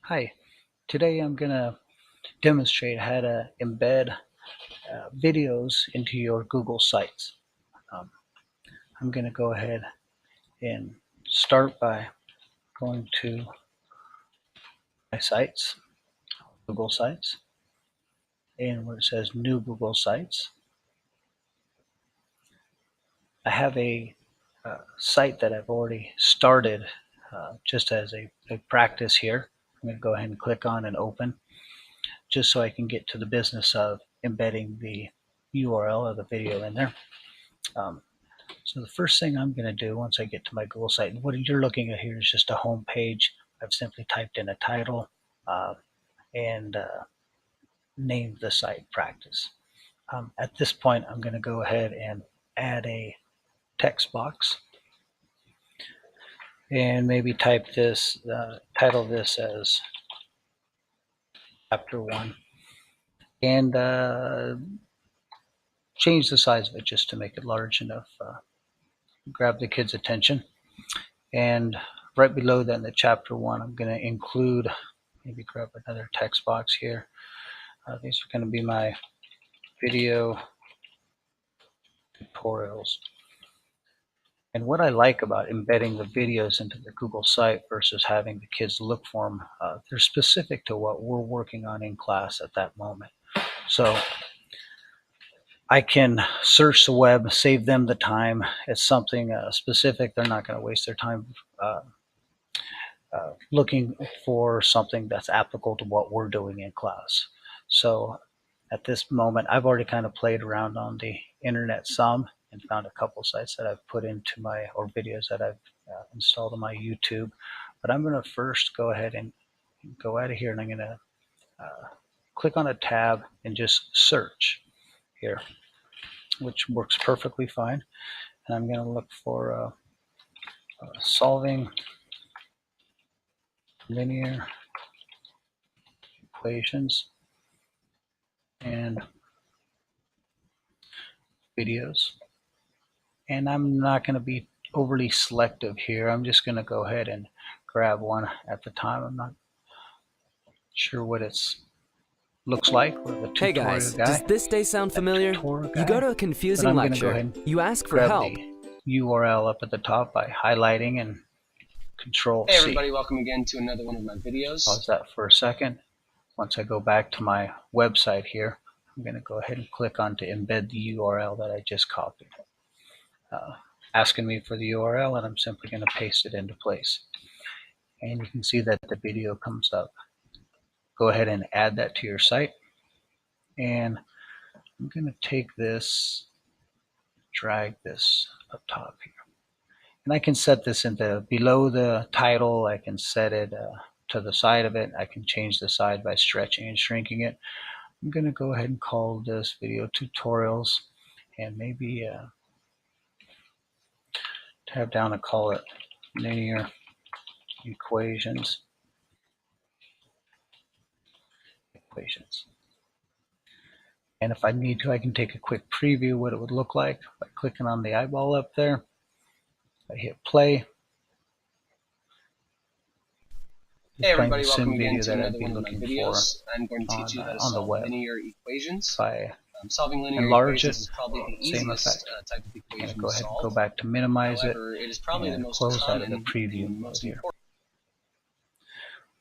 Hi, today I'm going to demonstrate how to embed videos into your Google Sites. Um, I'm going to go ahead and start by going to my sites, Google Sites, and where it says New Google Sites. I have a site that I've already started just as a practice here. I'm going to go ahead and click on and open just so I can get to the business of embedding the URL of the video in there. So the first thing I'm going to do once I get to my Google site, and what you're looking at here is just a home page. I've simply typed in a title and named the site practice. At this point, I'm going to go ahead and add a text box and maybe type this, title this as Chapter 1, and change the size of it just to make it large enough, grab the kids' attention. And right below that in the Chapter 1, I'm going to include, maybe grab another text box here. These are going to be my video tutorials. And what I like about embedding the videos into the Google site versus having the kids look for them, they're specific to what we're working on in class at that moment. So I can search the web, save them the time. It's something specific. They're not going to waste their time looking for something that's applicable to what we're doing in class. So at this moment, I've already kind of played around on the internet some and found a couple sites that I've put into my, or videos that I've installed on my YouTube. But I'm going to first go ahead and go out of here, and I'm going to click on a tab and just search here, which works perfectly fine. And I'm going to look for solving linear equations and videos. And I'm not going to be overly selective here. I'm just going to go ahead and grab one at the time. I'm not sure what it's looks like. Hey guys, does this day sound familiar? You go to a confusing lecture, you ask for help. The URL up at the top by highlighting and Control C. Hey everybody, welcome again to another one of my videos. Pause that for a second. Once I go back to my website here, I'm going to go ahead and click on to embed the URL that I just copied. Asking me for the URL, and I'm simply going to paste it into place. And you can see that the video comes up. Go ahead and add that to your site. And I'm going to take this, drag this up top here. And I can set this into below the title. I can set it to the side of it. I can change the side by stretching and shrinking it. I'm going to go ahead and call this video tutorials, and maybe tab down and call it linear equations. And if I need to, I can take a quick preview of what it would look like by clicking on the eyeball up there. I hit play. Hey everybody, welcome again to another one of my videos. I'm going to teach you how to solve linear equations. Solving linear equations is probably the easiest type of equation to solve. Go back to minimize it. However, it is probably the most common and the most important.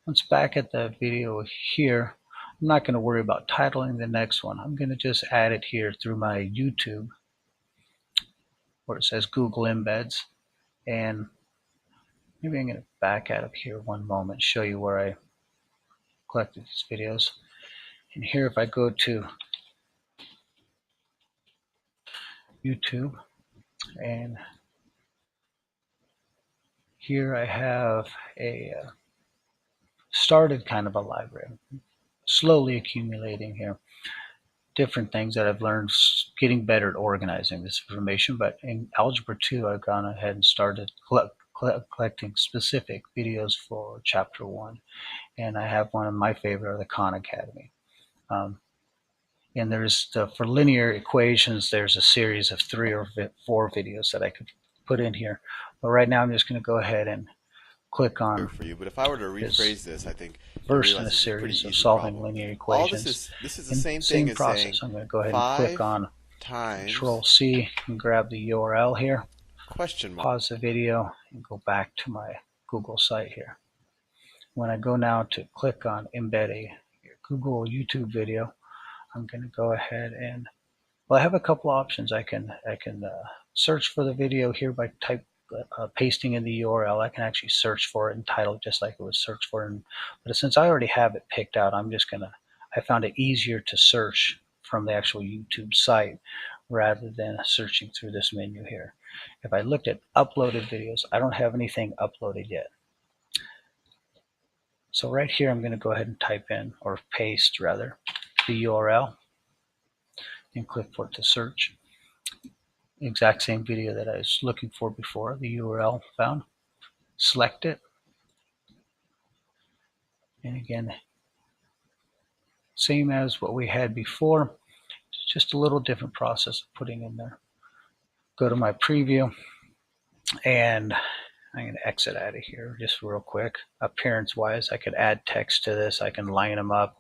Once back at the video here, I'm not going to worry about titling the next one. I'm going to just add it here through my YouTube where it says Google Embeds. And maybe I'm going to back out of here one moment, show you where I collected these videos. And here, if I go to YouTube, and here I have a started kind of a library, slowly accumulating here different things that I've learned getting better at organizing this information. But in Algebra 2, I've gone ahead and started collecting specific videos for Chapter 1. And I have one of my favorite, the Khan Academy. And there's for linear equations, there's a series of 3 or 4 videos that I could put in here. But right now I'm just going to go ahead and click on for you, but if I were to rephrase this, I think verse in a series of solving linear equations. This is the same thing same as process. saying I'm going to go ahead and click on Control C and grab the URL here. Pause the video and go back to my Google site here. When I go now to click on embed a Google YouTube video, I'm going to go ahead and, well, I have a couple options. I can search for the video here by pasting in the URL. I can actually search for it and title it just like it was searched for. But since I already have it picked out, I found it easier to search from the actual YouTube site rather than searching through this menu here. If I looked at uploaded videos, I don't have anything uploaded yet. So right here, I'm going to go ahead and type in, or paste rather, the URL and click for it to search. Exact same video that I was looking for before, the URL found. Select it. And again, same as what we had before, just a little different process of putting in there. Go to my preview, and I'm going to exit out of here just real quick. Appearance wise, I could add text to this. I can line them up.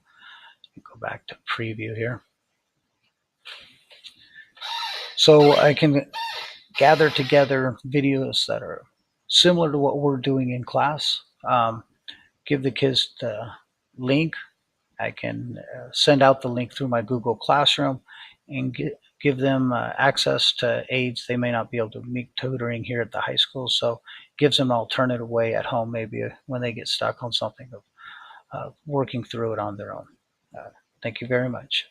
Go back to preview here. So I can gather together videos that are similar to what we're doing in class. Give the kids the link. I can send out the link through my Google Classroom and give them access to aids they may not be able to meet tutoring here at the high school. So gives them an alternative way at home, maybe when they get stuck on something, of working through it on their own. Thank you very much.